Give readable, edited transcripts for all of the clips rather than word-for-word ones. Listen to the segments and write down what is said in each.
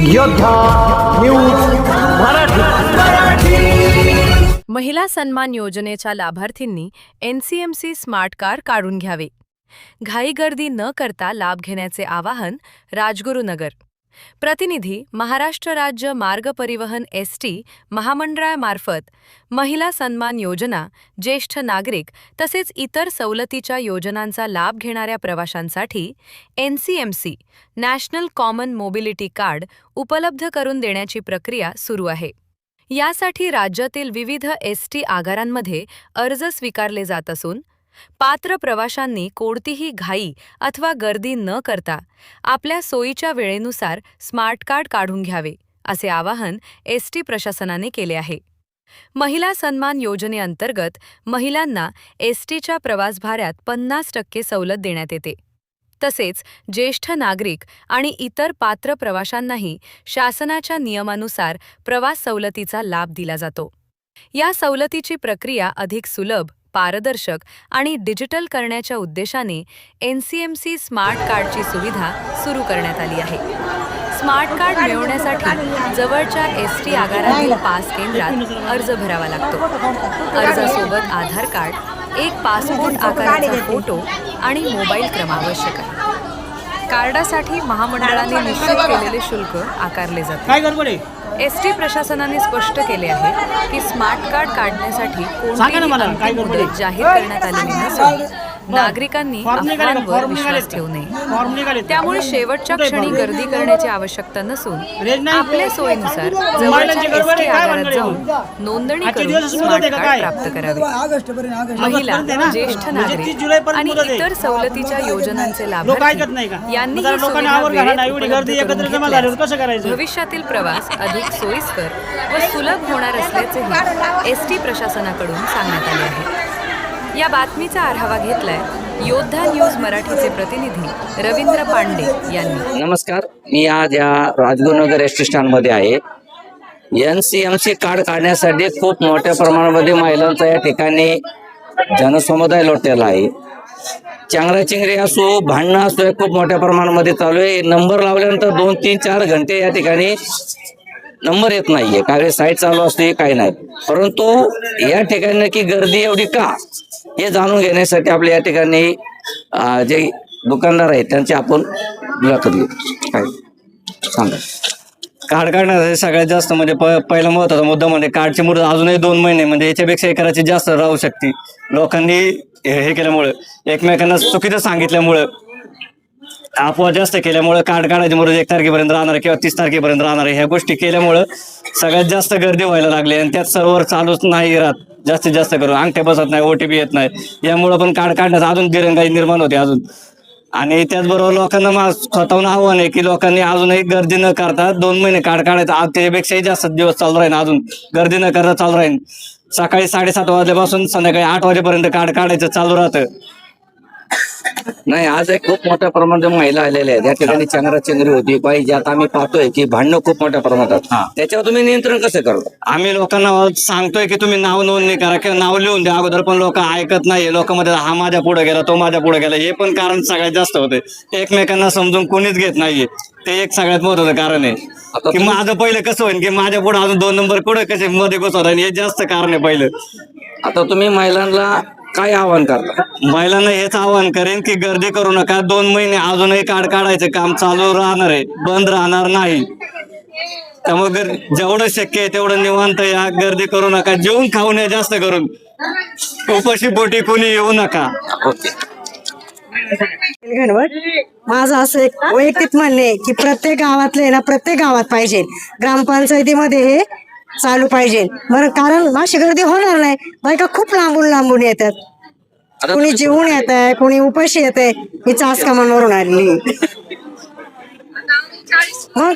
योद्धा न्यूज मराठी। महिला सन्मान योजनेच्या लाभार्थींनी NCMC स्मार्ट कार काढून घ्यावे। घाईगर्दी न करता लाभ घेण्याचे आवाहन राजगुरुनगर। प्रतिनिधी महाराष्ट्र राज्य मार्ग परिवहन ST महामंडळामार्फत महिला सन्मान योजना, ज्येष्ठ नागरिक तसेच इतर सवलतीच्या योजनांचा लाभ घेणाऱ्या प्रवाशांसाठी NCMC national common mobility card उपलब्ध करून देण्याची प्रक्रिया सुरू आहे। यासाठी राज्यातील विविध ST आगारांमध्ये अर्ज स्वीकारले जात असून पात्र प्रवाशांनी कोणतीही घाई अथवा गर्दी न करता आपल्या सोयीच्या वेळेनुसार स्मार्ट कार्ड काढून घ्यावे, असे आवाहन ST प्रशासनाने केले आहे। महिला सन्मान योजनेअंतर्गत महिलांना STच्या प्रवास भाड्यात 50% सवलत देण्यात येते। तसेच ज्येष्ठ नागरिक आणि इतर पात्र प्रवाशांनाही शासनाच्या नियमानुसार प्रवास सवलतीचा लाभ दिला जातो। या सवलतीची प्रक्रिया अधिक सुलभ, पारदर्शक आणि डिजिटल करण्याच्या उद्देशाने NCMC स्मार्ट कार्डची सुविधा सुरू करण्यात आली आहे। स्मार्ट कार्ड मिळवण्यासाठी जवळच्या ST आगारातील पास केंद्रात अर्ज भरावा लागतो। अर्जासोबत आधार कार्ड, एक पासपोर्ट आकाराचा फोटो आणि मोबाईल क्रमांक आवश्यक आहे। कार्डासाठी महामंडळाने निश्चित केलेले शुल्क आकारले जाते। ST प्रशासनाने स्पष्ट केले आहे की स्मार्ट कार्ड काढण्यासाठी कोणतीही मुदत जाहीर करण्यात आलेली नसून नागरिकांनी अफवांवर विश्वास ठेवू नये। त्यामुळे शेवटच्या क्षणी गर्दी करण्याची आवश्यकता नसून आपल्या सोयीनुसार जवळच्या ST आगारात जाऊन नोंदणी करून स्मार्ट कार्ड प्राप्त करावे। महिला, ज्येष्ठ नागरिक आणि इतर सवलतीच्या योजनांचे लाभार्थी यांनी ही सुविधा वेळेत उपलब्ध केल्यास भविष्यातील प्रवास अधिक सोयीस्कर व सुलभ होणार असल्याचेही ST प्रशासनाकडून सांगण्यात आले आहे। या बातमीचा आढावा घेतलाय योद्धा न्यूज मराठीचे प्रतिनिधी रवींद्र पांडे यांनी। नमस्कार, मी आज या राजगुरुनगर ST स्टँडमध्ये आहे। NCMC कार्ड काढण्यासाठी खूप मोठ्या प्रमाणामध्ये महिलांचा या ठिकाणी जनसमुदाय लोटलेला आहे। चांगराचिंगरी असो, भांडणं असो, हे खूप मोठ्या प्रमाणामध्ये चालू आहे। नंबर लावल्यानंतर 2, 3, 4 घंटे या ठिकाणी नंबर येत नाहीये, काही साईट चालू असते, काही नाही। परंतु या ठिकाणी नक्की गर्दी एवढी का, हे जाणून घेण्यासाठी आपल्या या ठिकाणी जे दुकानदार आहेत त्यांची आपण मुलाखत घेऊ। काय सांगा? कार्ड काढण्यासाठी सगळ्यात जास्त म्हणजे पहिला महत्वाचा मुद्दा म्हणजे कार्डची मुदत अजूनही 2 महिने, म्हणजे याच्यापेक्षा एकराची जास्त राहू शकते। लोकांनी हे केल्यामुळे, एकमेकांना चुकीचं सांगितल्यामुळे, अफवा जास्त केल्यामुळे कार्ड काढायची मुदत 1 तारखेपर्यंत राहणार किंवा 30 तारखेपर्यंत राहणार, ह्या गोष्टी केल्यामुळे सगळ्यात जास्त गर्दी व्हायला लागली आणि त्यात सर्व्हर चालूच नाही राहत। जास्तीत जास्त करून अंगठे बसत नाही, OTP येत नाही, यामुळे पण कार्ड काढण्याचा अजून दिरंगाई निर्माण होते अजून। आणि त्याचबरोबर लोकांना स्वतःहून आव्हान आहे की लोकांनी अजूनही गर्दी न करता 2 महिने कार्ड काढायचं, आज त्याच्यापेक्षाही जास्त दिवस चालू राहील, अजून गर्दी न करता चालू राहील। सकाळी 7:30 वाजल्यापासून संध्याकाळी 8 वाजेपर्यंत कार्ड काढायचं चालू राहतं। नाही, आज एक खूप मोठ्या प्रमाणात महिला आलेल्या आहेत। या ठिकाणी चंगराचंगरी होती पाहिजे, आता आम्ही पाहतोय की भांडणं खूप मोठ्या प्रमाणात। त्याच्यावर तुम्ही नियंत्रण कसं करता? आम्ही लोकांना सांगतोय की तुम्ही नाव नोंदणी करा किंवा नाव लिहून द्या अगोदर, पण लोक ऐकत नाही। लोकांमध्ये हा माझ्या पुढे गेला, तो माझ्या पुढे गेला, हे पण कारण सगळ्यात जास्त होते। एकमेकांना समजून कोणीच घेत नाहीये, ते एक सगळ्यात महत्वाचं कारण आहे की माझं पहिलं कसं होईल की माझ्या पुढे अजून 2 नंबर कुठे कसे मध्ये घुसवत, हे जास्त कारण आहे पहिलं। आता तुम्ही महिलांना काय आवाहन करता? महिलांना हेच आवाहन करेन की गर्दी करू नका, 2 महिने अजूनही कार्ड काढायचं काम चालू राहणार आहे, बंद राहणार नाही। त्यामुळे जेवढं शक्य आहे तेवढं निवांत या, गर्दी करू नका, जेवून खाऊन या, जास्त करून उपाशी पोटी कोणी येऊ नका। माझं असं एक वैयक्तिक म्हणणे की प्रत्येक गावातले ना, प्रत्येक गावात पाहिजे, ग्रामपंचायतीमध्ये हे चालू पाहिजे। बरं, कारण अशी गर्दी होणार नाही, बायका खूप लांबून लांबून येतात, कोणी जेवून येत आहे, कोणी उपाशी येत आहे, ही चास कामांवरून आलेली, मग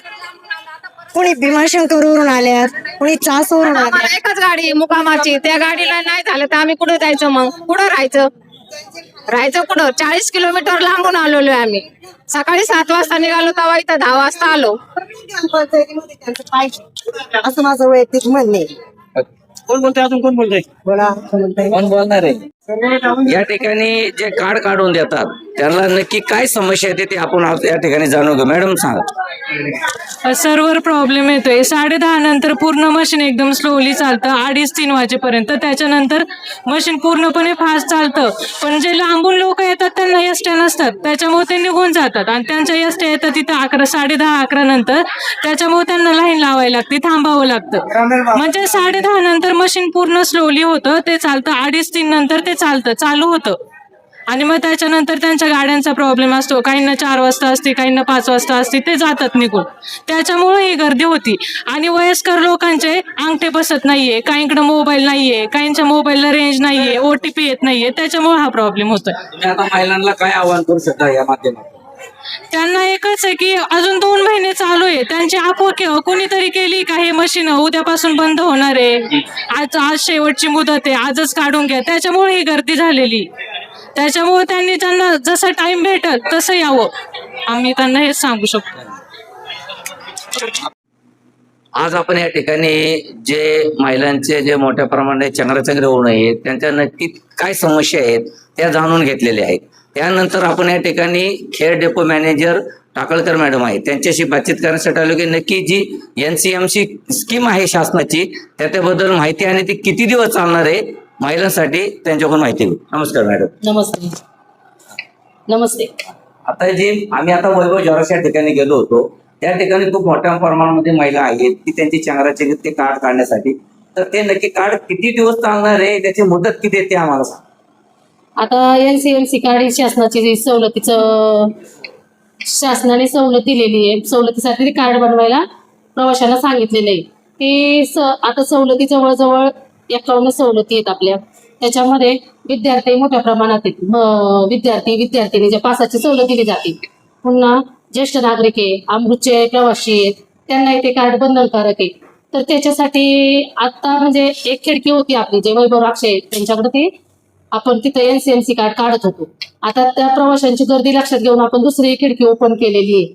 कोणी भीमाशंकरवरून आल्यात, कोणी चासवरून आल्यात। एकच गाडी मुकामाची, त्या गाडीला नाही झालं तर आम्ही कुठं जायचं? मग कुठं राहायचं कुठं? 40 किलोमीटर लांबून आलेलो आहे आम्ही। सकाळी 7 वाजता निघालो, तेव्हा इथं 10 वाजता आलो। असं माझं वैयक्तिक म्हणणे। कोण बोलतोय? अजून कोण बोलतोय? बोला, कोण बोलणार आहे? या ठिकाणी जे कार्ड काढून देतात त्यांना नक्की काय समस्या येते ते आपण आज या ठिकाणी जाणून घेऊ. मॅडम सांगा. सर्व्हर प्रॉब्लेम येतोय. 10:30 नंतर पूर्ण मशीन एकदम स्लोली चालतं 2:30-3 वाजेपर्यंत. त्याच्यानंतर मशीन पूर्णपणे फास्ट चालतं, पण जे लांबून लोक येतात त्यांना एसट्या नसतात, त्याच्यामुळे ते निघून जातात आणि त्यांच्या एसट्या येतात तिथं 11, 10:30, 11 नंतर. त्याच्यामुळे त्यांना लाईन लावायला लागते, थांबावं लागतं. म्हणजे 10:30 नंतर मशीन पूर्ण स्लोली होतं, ते चालतं 2:30-3 नंतर ते चालू होतं. आणि मग त्याच्यानंतर त्यांच्या गाड्यांचा प्रॉब्लेम असतो. काहींना 4 वाजता असते, काहींना 5 वाजता असते, ते जातात निघून. त्याच्यामुळे ही गर्दी होती. आणि वयस्कर लोकांचे अंगठे बसत नाहीये, काहींकडे मोबाईल नाहीये, काहींच्या मोबाईलला रेंज नाहीये, OTP येत नाहीये, त्याच्यामुळे हा प्रॉब्लेम होतोय. तुम्ही आता महिलांना काय आवाहन करू शकता या माध्यमातून? त्यांना एकच आहे की अजून 2 महिने चालू आहे, त्यांची अफवा कोणीतरी केली का हे मशीन उद्यापासून बंद होणार आहे, आज शेवटची मुदत आहे, आजच काढून घ्या, त्याच्यामुळे ही गर्दी झालेली. त्याच्यामुळे त्यांना जसं टाइम भेटल तसं यावं, आम्ही त्यांना हेच सांगू शकतो. आज आपण या ठिकाणी जे महिलांचे जे मोठ्या प्रमाणात चंद्रचंद्र होऊ नये त्यांच्या नक्की काय समस्या आहेत त्या जाणून घेतलेल्या आहेत. त्यानंतर आपण या ठिकाणी Khed depot manager Takalkar madam आहे त्यांच्याशी बातचीत करण्यासाठी आलो की नक्की जी NCMC स्कीम आहे शासनाची त्याबद्दल माहिती आणि ती किती दिवस चालणार आहे महिलांसाठी त्यांच्याकडून माहिती घेऊ. नमस्कार मॅडम. नमस्ते. नमस्ते. आता आम्ही आता वैभव ज्वाराच्या ठिकाणी गेलो होतो, त्या ठिकाणी खूप मोठ्या प्रमाणामध्ये महिला आहेत की त्यांची चंद्राचे ते कार्ड काढण्यासाठी. तर ते नक्की कार्ड किती दिवस चालणार आहे, त्याची मुदत किती आहे ते आम्हाला सांग. आता NCMC कार्ड ही शासनाची शासनाने सवलत दिलेली आहे. सवलतीसाठी कार्ड बनवायला प्रवाशांना सांगितलेलं आहे. ते आता सवलती जवळजवळ 51 सवलती आहेत आपल्या. त्याच्यामध्ये विद्यार्थी मोठ्या प्रमाणात आहेत. विद्यार्थिनी ज्या पासाची सवलत दिली जाते. पुन्हा ज्येष्ठ नागरिक आहे, अमृतचे प्रवासी आहेत, त्यांना ते कार्ड बंधनकारक आहे. तर त्याच्यासाठी आता म्हणजे एक खिडकी होती आपली जे वैभव राक्षे त्यांच्याकडे ते आपण तिथं NCMC कार्ड काढत होतो. आता त्या प्रवाशांची गर्दी लक्षात घेऊन आपण दुसरी खिडकी ओपन केलेली आहे.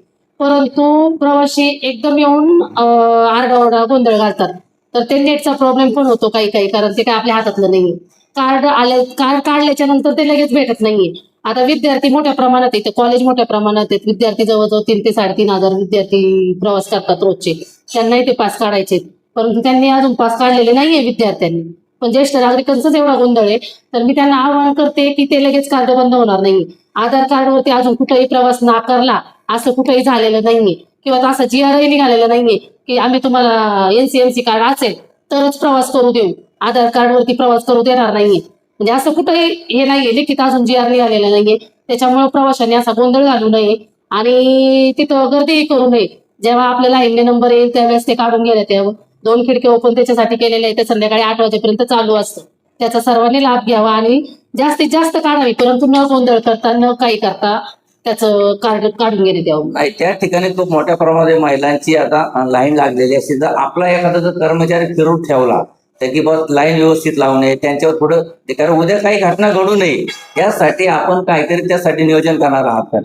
परंतु प्रवासी एकदम येऊन आरडाओरडा गोंधळ घालतात. तर ते नेटचा प्रॉब्लेम पण होतो काही कारण ते काय आपल्या हातातलं नाहीये. कार्ड काढल्याच्या नंतर ते लगेच भेटत नाहीये. आता विद्यार्थी मोठ्या प्रमाणात आहेत, कॉलेज मोठ्या प्रमाणात आहेत. विद्यार्थी जवळजवळ 3,000 ते 3,500 विद्यार्थी प्रवास करतात रोजचे. त्यांनाही ते पास काढायचे, परंतु त्यांनी अजून पास काढलेले नाहीये विद्यार्थ्यांनी. पण ज्येष्ठ नागरिकांचाच एवढा गोंधळ आहे. तर मी त्यांना आवाहन करते की ते लगेच कार्ड बंद होणार नाही. आधार कार्डवरती अजून कुठेही प्रवास नाकारला असं कुठेही झालेलं नाहीये, किंवा असं GRही निघालेलं नाहीये की आम्ही तुम्हाला NCMC कार्ड असेल तरच प्रवास करू देऊ, आधार कार्डवरती प्रवास करू देणार नाहीये. म्हणजे असं कुठेही हे नाहीये, लिखित अजून GR निघालेलं नाहीये. त्याच्यामुळे प्रवाशांनी असा गोंधळ घालू नये आणि तिथं गर्दीही करू नये. जेव्हा आपल्या लाईनने नंबर येईल त्यावेळेस ते काढून गेले. त्यावर 2 खिडकी ओपन त्याच्यासाठी केलेले आहे. ते संध्याकाळी 8 वाजेपर्यंत चालू असतं. त्याचा सर्वांनी लाभ घ्यावा आणि जास्तीत जास्त काढावी, परंतु न गोंधळ करता न काही करता त्याचं कार्ड काढून गेले द्यावं. नाही, त्या ठिकाणी खूप मोठ्या प्रमाणात महिलांची आता लाईन लागलेली असते. जर आपला एखादा जर कर्मचारी फिरून ठेवला तर की बस लाईन व्यवस्थित लावू नये, त्यांच्यावर थोडं कारण उद्या काही घटना घडू नये यासाठी आपण काहीतरी त्यासाठी नियोजन करणार आहात का?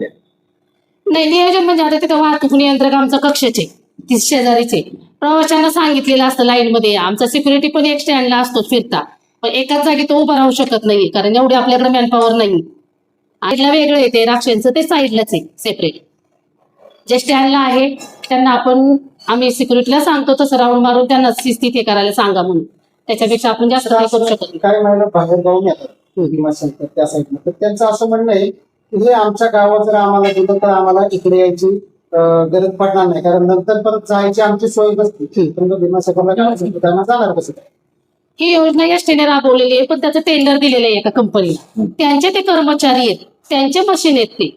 नाही, नियोजन म्हणजे आता तिथं वाहतूक नियंत्रक आमचा कक्षाचे ती शेजारीचे प्रवाशांना सांगितलेलं असतं लाईनमध्ये. आमचा सिक्युरिटी पण एक स्टँडला असतो फिरता, पण एकाच जागी तो उभा राहू शकत नाही कारण एवढी आपल्याकडे मॅनपॉवर नाही. साईडला वेगळं येते राक्षांचं, ते साईडलाच आहे सेपरेट. जे स्टँडला आहे त्यांना आम्ही सिक्युरिटीला सांगतो तसं राऊंड मारून त्यांना शिस्तीत हे करायला सांगा म्हणून. त्याच्यापेक्षा आपण जास्त काही करू शकत नाही. काय महिला बाहेर गावून येतात त्या साईडला, तर त्यांचं असं म्हणणं आहे की हे आमच्या गावात जर आम्हाला दिलं तर आम्हाला इकडे यायची गरज पडणार नाही, कारण नंतर परत जायची आमची सोय नसते. भीमाशंकरला त्यांना जाणार कसं? ही योजना एसटीने राबवलेली आहे, पण त्याचं टेंडर दिलेलं आहे एका कंपनीला. त्यांचे ते कर्मचारी आहेत, त्यांचे मशीन आहेत ते.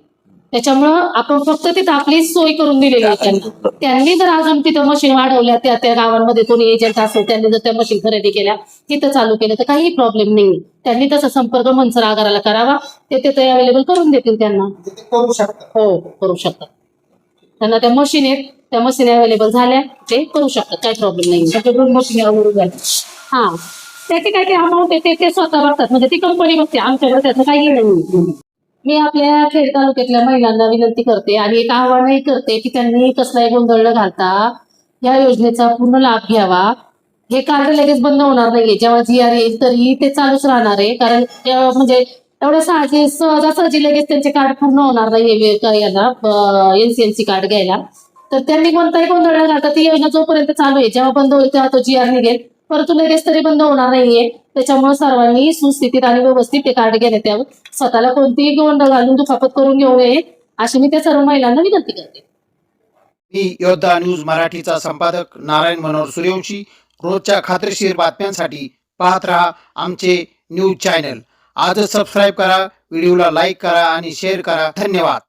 त्याच्यामुळं आपण फक्त तिथं आपली सोय करून दिलेली आहे त्यांनी जर अजून तिथं मशीन वाढवल्या, त्या गावांमध्ये कोणी एजंट असेल त्यांनी जर त्या मशीन खरेदी केल्या, तिथं चालू केलं तर काही प्रॉब्लेम नाही. त्यांनी तसा संपर्क मनसर आगाराला करावा, ते तिथे अवेलेबल करून देतील त्यांना. करू शकतात? हो, करू शकतात. त्यांना त्या मशीन आहेत, त्या मशीन अवेलेबल झाल्या ते करू शकतात, काही प्रॉब्लेम नाही. सगळे मशीन अवेलेबल झाल्या. हा, त्याची काय ते अमाऊंट आहे ते स्वतः बघतात, म्हणजे ती कंपनी बघते, आमच्याकडे त्याचं काही नाही. मी आपल्या खेड तालुक्यातल्या महिलांना विनंती करते आणि एक आव्हानही करते की त्यांनी कसलाही गोंधळ न घालता या योजनेचा पूर्ण लाभ घ्यावा. हे कार्ड लगेच बंद होणार नाहीये. जेव्हा GR येईल तरी ते चालूच राहणार आहे. कारण म्हणजे एवढं सहजासहजी लगेच त्यांचे कार्ड पूर्ण होणार नाहीये याला NCMC कार्ड घ्यायला. तर त्यांनी कोणताही गोंधळ न घालता ती योजना जोपर्यंत चालू आहे, जेव्हा बंद होईल तेव्हा तो GR निघेल, परंतु लगेच तरी बंद होणार नाहीये. त्याच्यामुळे सर्वांनी सुस्थितीत आणि व्यवस्थित ते कार्ड घेण्यात यावं. स्वतःला कोणतीही गोंधळ घालून दुखापत करून घेऊ नये अशी मी त्या सर्व महिलांना विनंती करते. मी योद्धा न्यूज मराठीचा संपादक नारायण मनोहर सूर्यवंशी. रोजच्या खात्रीशीर बातम्यांसाठी पाहत रहा आमचे न्यूज चॅनल. आजच सबस्क्राईब करा, व्हिडिओला लाईक करा आणि शेअर करा. धन्यवाद.